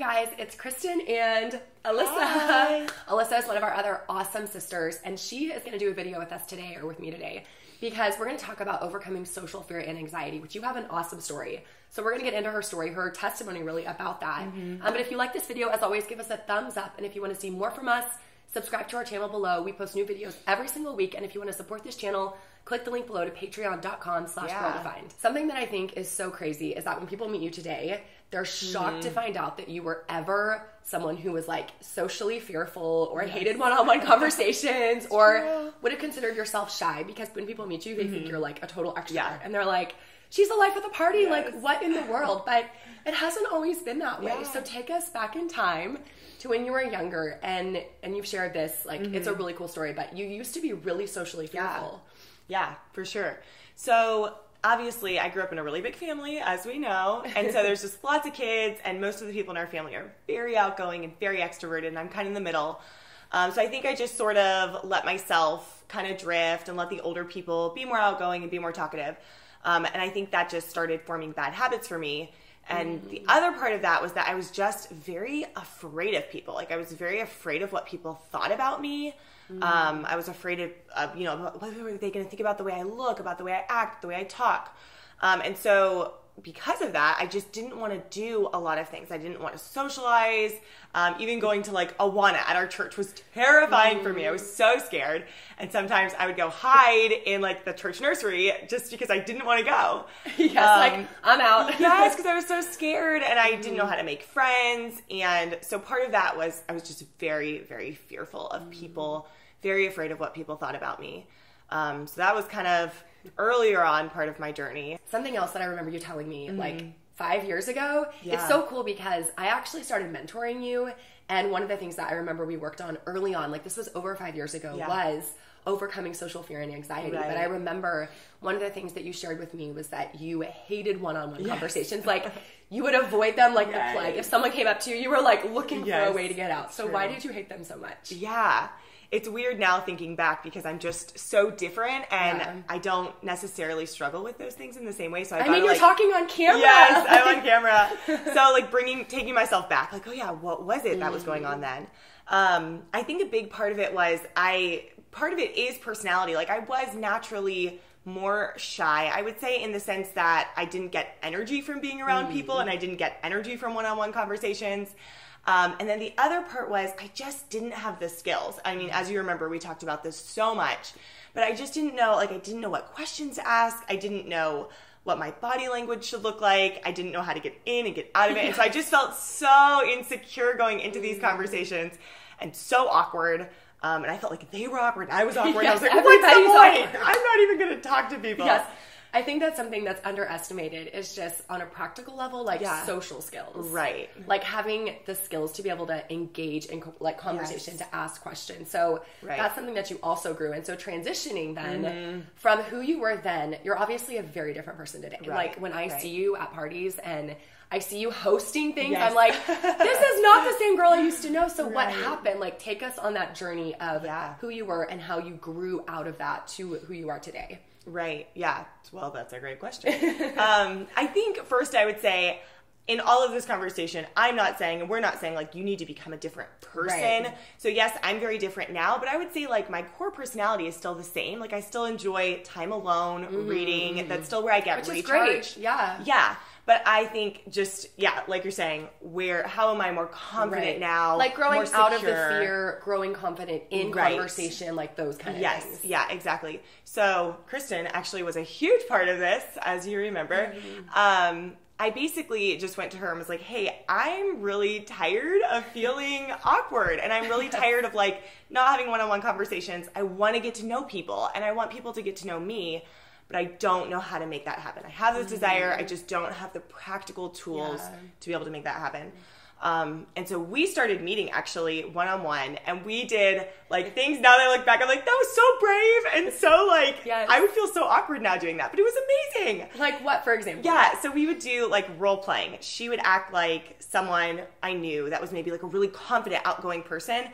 guys, it's Kristen and Ellissa. Hi. Ellissa is one of our other awesome sisters, and she is going to do a video with us today, or with me today, because we're going to talk about overcoming social fear and anxiety, which you have an awesome story. So we're going to get into her story, her testimony really about that. But if you like this video, as always, give us a thumbs up. And if you want to see more from us, subscribe to our channel below. We post new videos every single week. And if you want to support this channel, click the link below to patreon.com/GirlDefined. Something that I think is so crazy is that when people meet you today, they're shocked to find out that you were ever someone who was like socially fearful or hated one-on-one conversations or would have considered yourself shy, because when people meet you, they think you're like a total extrovert and they're like, she's the life of the party, like what in the world? But it hasn't always been that way. So take us back in time to when you were younger, and you've shared this, like it's a really cool story, but you used to be really socially fearful. Yeah, for sure. So obviously I grew up in a really big family, as we know, and so there's just lots of kids, and most of the people in our family are very outgoing and very extroverted, and I'm kind of in the middle. So I think I just sort of let myself kind of drift and let the older people be more outgoing and be more talkative. And I think that just started forming bad habits for me. And the other part of that was that I was just very afraid of people. Like I was very afraid of what people thought about me. I was afraid of, you know, what were they going to think about the way I look, about the way I act, the way I talk. And so because of that, I just didn't want to do a lot of things. I didn't want to socialize. Even going to like Awana at our church was terrifying for me. I was so scared. And sometimes I would go hide in like the church nursery just because I didn't want to go. Like I'm out. Yes, because I was so scared and I didn't know how to make friends. And so part of that was I was just very, very fearful of people, very afraid of what people thought about me. So that was kind of earlier on part of my journey. Something else that I remember you telling me like 5 years ago, it's so cool because I actually started mentoring you, and one of the things that I remember we worked on early on, like this was over 5 years ago, was overcoming social fear and anxiety. But I remember one of the things that you shared with me was that you hated one-on-one conversations. Like you would avoid them like the plague. If someone came up to you, you were like looking for a way to get out. So why did you hate them so much? Yeah. It's weird now thinking back because I'm just so different, and I don't necessarily struggle with those things in the same way. So I mean, you're talking on camera. Yes, I'm on camera. So like taking myself back, like, oh yeah, what was it that was going on then? I think a big part of it was part of it is personality. Like I was naturally more shy, I would say, in the sense that I didn't get energy from being around people, and I didn't get energy from one-on-one conversations. And then the other part was I just didn't have the skills. I mean, as you remember, we talked about this so much, but I just didn't know, like I didn't know what questions to ask. I didn't know what my body language should look like. I didn't know how to get in and get out of it. And so I just felt so insecure going into these conversations and so awkward. And I felt like they were awkward. I was awkward. I was like, what's the point? I'm not even going to talk to people. Yes. I think that's something that's underestimated, is just on a practical level, like social skills. Right. Like having the skills to be able to engage in like conversation, to ask questions. So that's something that you also grew in. So transitioning then from who you were then, you're obviously a very different person today. Like when I see you at parties and I see you hosting things, I'm like, this is not the same girl I used to know. So what happened? Like take us on that journey of who you were and how you grew out of that to who you are today. Right. Yeah. Well, that's a great question. I think first I would say in all of this conversation, I'm not saying, and we're not saying like you need to become a different person. So yes, I'm very different now, but I would say like my core personality is still the same. Like I still enjoy time alone, reading. That's still where I get recharged. Which is great. Yeah. But I think just, like you're saying, how am I more confident now? Like growing out of the fear, growing confident in conversation, like those kind of things. Yeah, exactly. So Kristen actually was a huge part of this, as you remember. I basically just went to her and was like, hey, I'm really tired of feeling awkward, and I'm really tired of like not having one-on-one conversations. I want to get to know people, and I want people to get to know me, but I don't know how to make that happen. I have this desire. I just don't have the practical tools to be able to make that happen. And so we started meeting actually one-on-one, and we did like things. Now that I look back, I'm like, that was so brave. And so like, I would feel so awkward now doing that, but it was amazing. Like what, for example? Yeah. So we would do like role playing. She would act like someone I knew that was maybe like a really confident, outgoing person.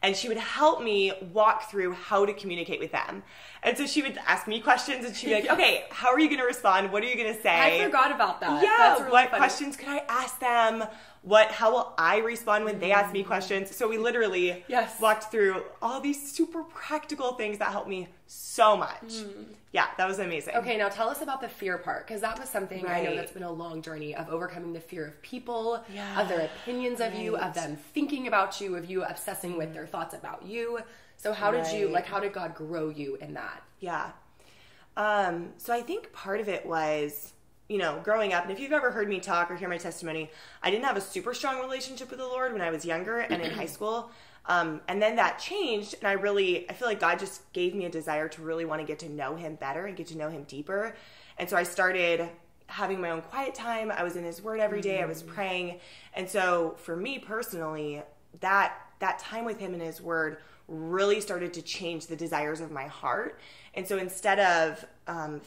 and she would help me walk through how to communicate with them. And so she would ask me questions, and she'd be like, okay, how are you going to respond? What are you going to say? I forgot about that. Yeah, that's really what funny. questions could I ask them? How will I respond when they ask me questions? So we literally walked through all these super practical things that helped me so much. Yeah, that was amazing. Okay, now tell us about the fear part, because that was something I know that's been a long journey of overcoming the fear of people, of their opinions of you, of them thinking about you, of you obsessing with their thoughts about you. So how did you, how did God grow you in that? Yeah. So I think part of it was, growing up, and if you've ever heard me talk or hear my testimony, I didn't have a super strong relationship with the Lord when I was younger and in high school. And then that changed, and I feel like God just gave me a desire to really want to get to know him better and get to know him deeper. And so I started having my own quiet time. I was in his word every day. I was praying. And so for me personally, that time with him in his word really started to change the desires of my heart. And so instead of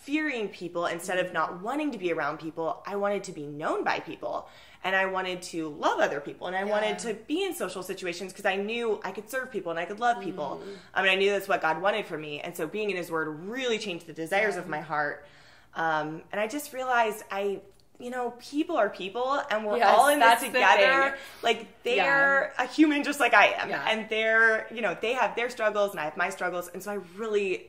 fearing people, instead of not wanting to be around people, I wanted to be known by people. And I wanted to love other people. And I wanted to be in social situations because I knew I could serve people and I could love people. I knew that's what God wanted for me. And so being in his word really changed the desires of my heart. And I just realized people are people, and we're all in this together. Like, they're a human just like I am. And they're, they have their struggles and I have my struggles. And so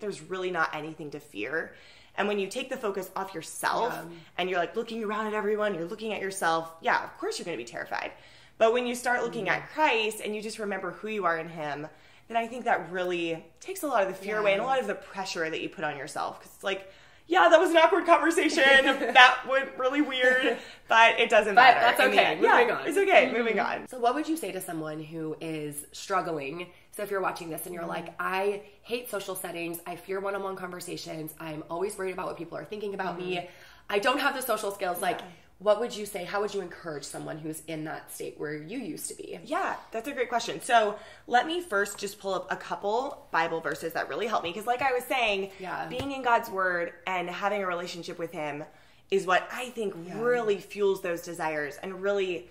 there's really not anything to fear. And when you take the focus off yourself and you're like looking around at everyone, you're looking at yourself, of course you're going to be terrified. But when you start looking at Christ and you just remember who you are in him, then I think that really takes a lot of the fear away and a lot of the pressure that you put on yourself. Because it's like, that was an awkward conversation. That went really weird, but it doesn't matter. But that's okay. Moving on. It's okay. Moving on. So what would you say to someone who is struggling? So if you're watching this and you're like, I hate social settings. I fear one-on-one conversations. I'm always worried about what people are thinking about me. I don't have the social skills. What would you say? How would you encourage someone who's in that state where you used to be? Yeah, that's a great question. So let me first just pull up a couple Bible verses that really help me. Because like I was saying, being in God's word and having a relationship with him is what I think really fuels those desires and really,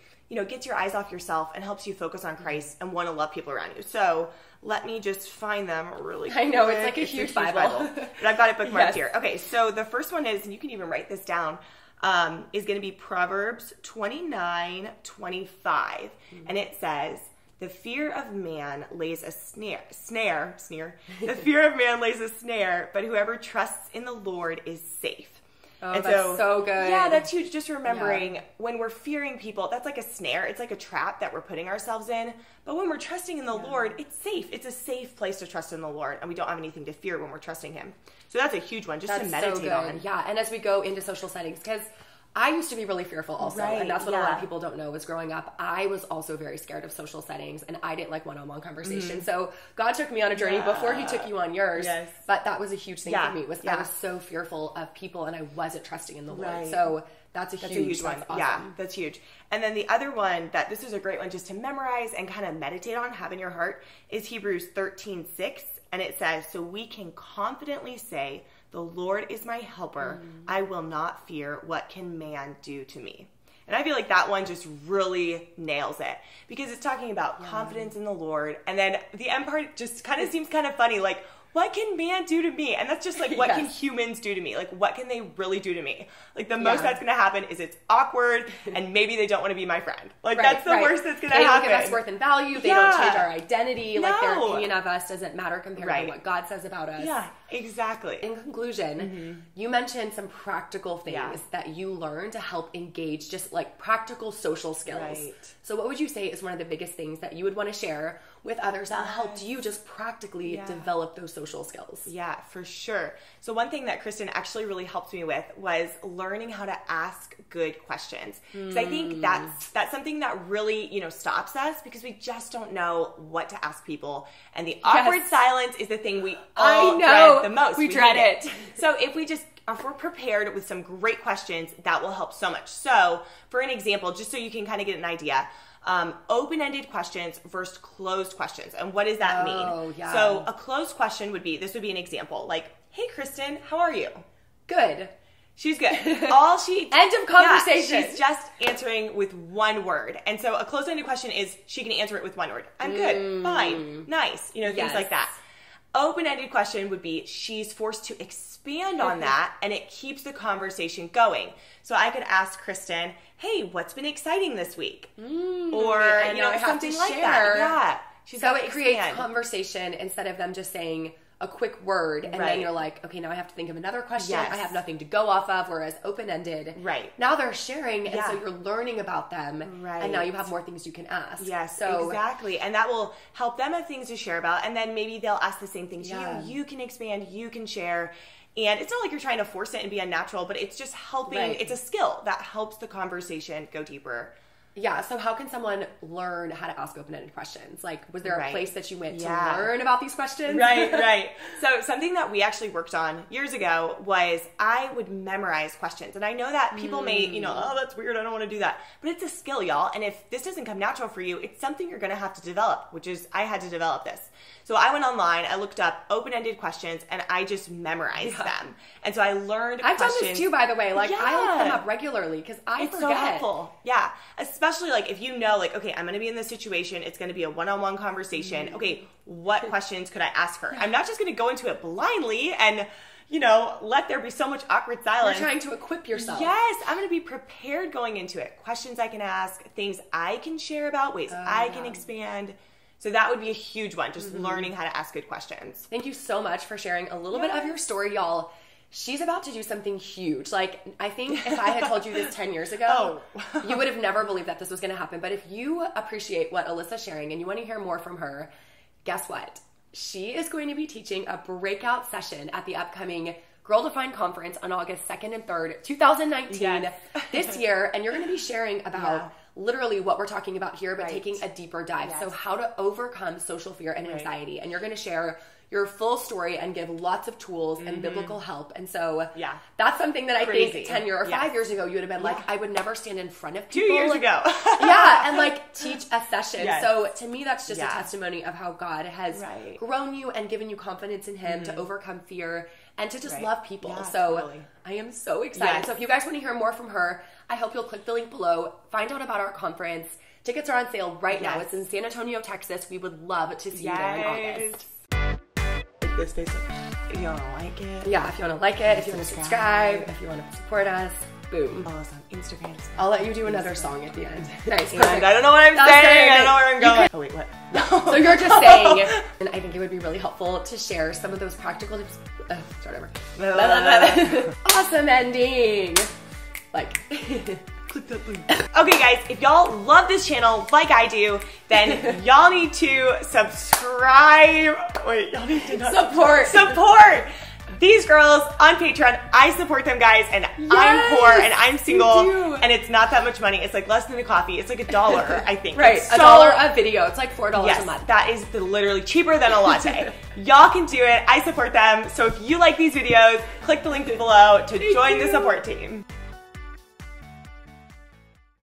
gets your eyes off yourself and helps you focus on Christ and want to love people around you. So let me just find them really quick. I know, it's like a huge Bible. But I've got it bookmarked here. Okay, so the first one is, and you can even write this down, is going to be Proverbs 29:25. And it says, the fear of man lays a snare. The fear of man lays a snare, but whoever trusts in the Lord is safe. Oh, and that's so good. Yeah, that's huge. Just remembering when we're fearing people, that's like a snare. It's like a trap that we're putting ourselves in. But when we're trusting in the Lord, it's safe. It's a safe place to trust in the Lord. And we don't have anything to fear when we're trusting him. So that's a huge one just to meditate on. Yeah, and as we go into social settings, because I used to be really fearful also, and that's what a lot of people don't know is growing up, I was also very scared of social settings, and I didn't like one-on-one conversation. So God took me on a journey before he took you on yours, but that was a huge thing for me, was I was so fearful of people, and I wasn't trusting in the Lord. So that's a huge one. Awesome. Yeah, that's huge. And then the other one this is a great one just to memorize and kind of meditate on, have in your heart, is Hebrews 13:6, and it says, so we can confidently say, the Lord is my helper. I will not fear. What can man do to me? And I feel like that one just really nails it because it's talking about confidence in the Lord. And then the end part just kind of seems kind of funny. Like, what can man do to me? And that's just like, what can humans do to me? Like, what can they really do to me? Like, the most that's going to happen is it's awkward and maybe they don't want to be my friend. Like, that's the worst that's going to happen. They don't give us worth and value. They don't change our identity. No. Like, their opinion of us doesn't matter compared to what God says about us. Yeah, exactly. In conclusion, you mentioned some practical things that you learned to help engage just like practical social skills. Right. So what would you say is one of the biggest things that you would want to share with others that helped you just practically develop those social skills? Yeah, for sure. So one thing that Kristen actually really helped me with was learning how to ask good questions. Because I think that's something that really, stops us because we just don't know what to ask people. And the awkward silence is the thing we all dread the most. We dread it. So if we're prepared with some great questions, that will help so much. So for an example, just so you can kind of get an idea, open-ended questions versus closed questions. And what does that mean? Yeah. So a closed question would be an example. Like, hey, Kristen, how are you? Good. She's good. All she... End of conversation. Yeah, she's just answering with one word. And so a closed-ended question is she can answer it with one word. I'm good. Fine. Nice. You know, things like that. Open-ended question would be she's forced to expand on that, and it keeps the conversation going. So I could ask Kristen, hey, what's been exciting this week? Or, you know, something like that. Yeah. So it creates conversation instead of them just saying a quick word, and then you're like, okay, now I have to think of another question. I have nothing to go off of, whereas open-ended, now they're sharing, and so you're learning about them, and now you have more things you can ask. Yes, so, exactly. And that will help them have things to share about, and then maybe they'll ask the same things to you. You can expand, you can share, and it's not like you're trying to force it and be unnatural, but it's just helping. It's a skill that helps the conversation go deeper. Yeah, so how can someone learn how to ask open-ended questions? Like, was there a place that you went to learn about these questions? Right. So something that we actually worked on years ago was I would memorize questions. And I know that people may, you know, oh, that's weird, I don't want to do that. But it's a skill, y'all. And if this doesn't come natural for you, it's something you're going to have to develop, which is I had to develop this. So I went online, I looked up open-ended questions, and I just memorized them. And so I learned I've done this too, by the way. Like, I look them up regularly because I forget. It's so helpful. Yeah. Especially, like, if you know, like, okay, I'm going to be in this situation. It's going to be a one-on-one conversation. Okay, what questions could I ask her? I'm not just going to go into it blindly and, you know, let there be so much awkward silence. You're trying to equip yourself. Yes. I'm going to be prepared going into it. Questions I can ask, things I can share about, ways I can expand. So that would be a huge one, just learning how to ask good questions. Thank you so much for sharing a little bit of your story, y'all. She's about to do something huge. Like, I think if I had told you this 10 years ago, you would have never believed that this was going to happen. But if you appreciate what Ellissa's sharing and you want to hear more from her, guess what? She is going to be teaching a breakout session at the upcoming GirlDefined conference on August 2nd and 3rd, 2019, this year. And you're going to be sharing about literally what we're talking about here, but taking a deeper dive. So how to overcome social fear and anxiety. And you're going to share your full story and give lots of tools and biblical help. And so that's something that I think 10 years or 5 years ago, you would have been like, I would never stand in front of people. 2 years ago. And like teach a session. So to me, that's just a testimony of how God has grown you and given you confidence in Him to overcome fear and to just love people. So I am so excited. So if you guys want to hear more from her, I hope you'll click the link below, find out about our conference. Tickets are on sale right now. It's in San Antonio, Texas. We would love to see you there in August. This Facebook, if you want to like it. Yeah, if you want to like it, if you want to subscribe, if you want to support us, boom. Follow us on Instagram. I'll let you do another song at the end. Nice. And I don't know what I'm saying. I don't know where I'm going. Oh, wait, what? So you're just saying, and I think it would be really helpful to share some of those practical tips. Start over. Awesome ending. Like... Click that link. Okay, guys, if y'all love this channel like I do, then y'all need to subscribe. Wait, y'all need to support these girls on Patreon. I support them, guys, and I'm poor and I'm single, and it's not that much money. It's like less than a coffee. It's like $1, I think. Right, $1 a video. It's like $4 a month. That is literally cheaper than a latte. Y'all can do it. I support them. So if you like these videos, click the link below to join the support team.